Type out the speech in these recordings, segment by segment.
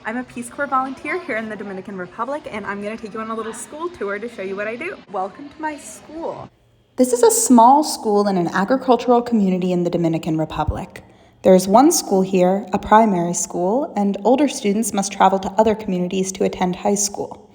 I'm a Peace Corps volunteer here in the Dominican Republic, and I'm going to take you on a little school tour to show you what I do. Welcome to my school. This is a small school in an agricultural community in the Dominican Republic. There's one school here, a primary school, and older students must travel to other communities to attend high school.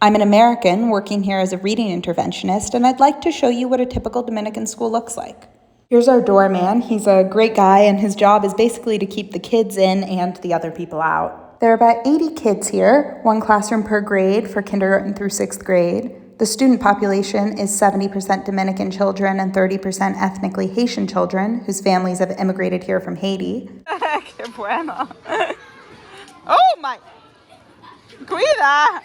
I'm an American working here as a reading interventionist, and I'd like to show you what a typical Dominican school looks like. Here's our doorman. He's a great guy, and his job is basically to keep the kids in and the other people out. There are about 80 kids here, one classroom per grade for kindergarten through 6th grade. The student population is 70% Dominican children and 30% ethnically Haitian children whose families have immigrated here from Haiti. Qué bueno. Oh my! Cuida!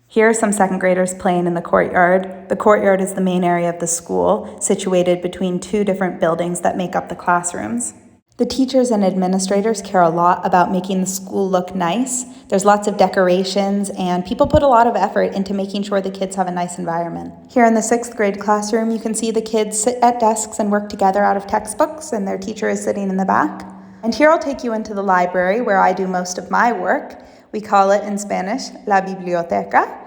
Here are some 2nd graders playing in the courtyard. The courtyard is the main area of the school, situated between 2 different buildings that make up the classrooms. The teachers and administrators care a lot about making the school look nice. There's lots of decorations, and people put a lot of effort into making sure the kids have a nice environment. Here in the 6th grade classroom, you can see the kids sit at desks and work together out of textbooks, and their teacher is sitting in the back. And here I'll take you into the library where I do most of my work. We call it in Spanish, la biblioteca.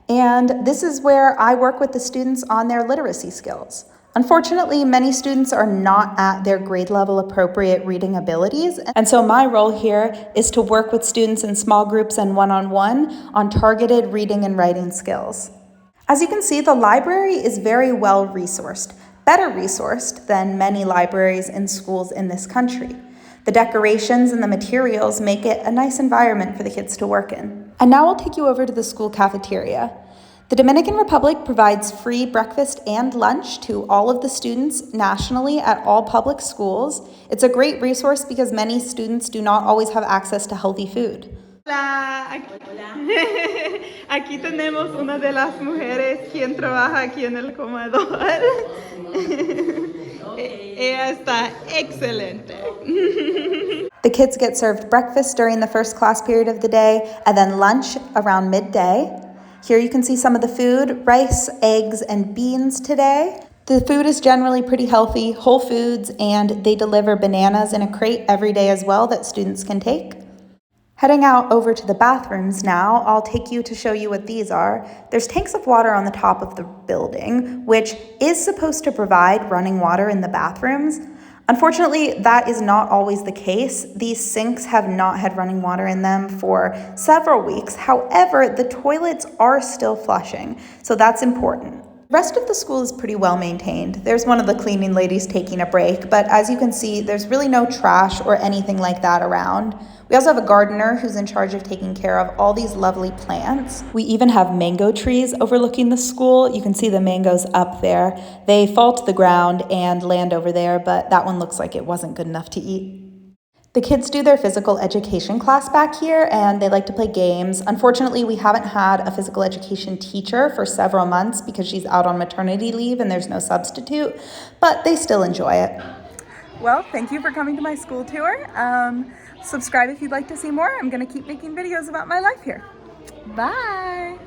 And this is where I work with the students on their literacy skills. Unfortunately, many students are not at their grade level appropriate reading abilities, and so my role here is to work with students in small groups and one-on-one on targeted reading and writing skills. As you can see, the library is very well resourced, better resourced than many libraries in schools in this country. The decorations and the materials make it a nice environment for the kids to work in. And now I'll take you over to the school cafeteria. The Dominican Republic provides free breakfast and lunch to all of the students nationally at all public schools. It's a great resource because many students do not always have access to healthy food. Hola. Aquí tenemos una de las mujeres quien trabaja aquí en el comedor. Ella está excelente. The kids get served breakfast during the first class period of the day and then lunch around midday. Here you can see some of the food, rice, eggs, and beans today. The food is generally pretty healthy, whole foods, and they deliver bananas in a crate every day as well that students can take. Heading out over to the bathrooms now, I'll take you to show you what these are. There's tanks of water on the top of the building, which is supposed to provide running water in the bathrooms. Unfortunately, that is not always the case. These sinks have not had running water in them for several weeks. However, the toilets are still flushing, so that's important. The rest of the school is pretty well maintained. There's one of the cleaning ladies taking a break, but as you can see, there's really no trash or anything like that around. We also have a gardener who's in charge of taking care of all these lovely plants. We even have mango trees overlooking the school. You can see the mangoes up there. They fall to the ground and land over there, but that one looks like it wasn't good enough to eat. The kids do their physical education class back here, and they like to play games. Unfortunately, we haven't had a physical education teacher for several months because she's out on maternity leave and there's no substitute, but they still enjoy it. Well, thank you for coming to my school tour. Subscribe if you'd like to see more. I'm going to keep making videos about my life here. Bye!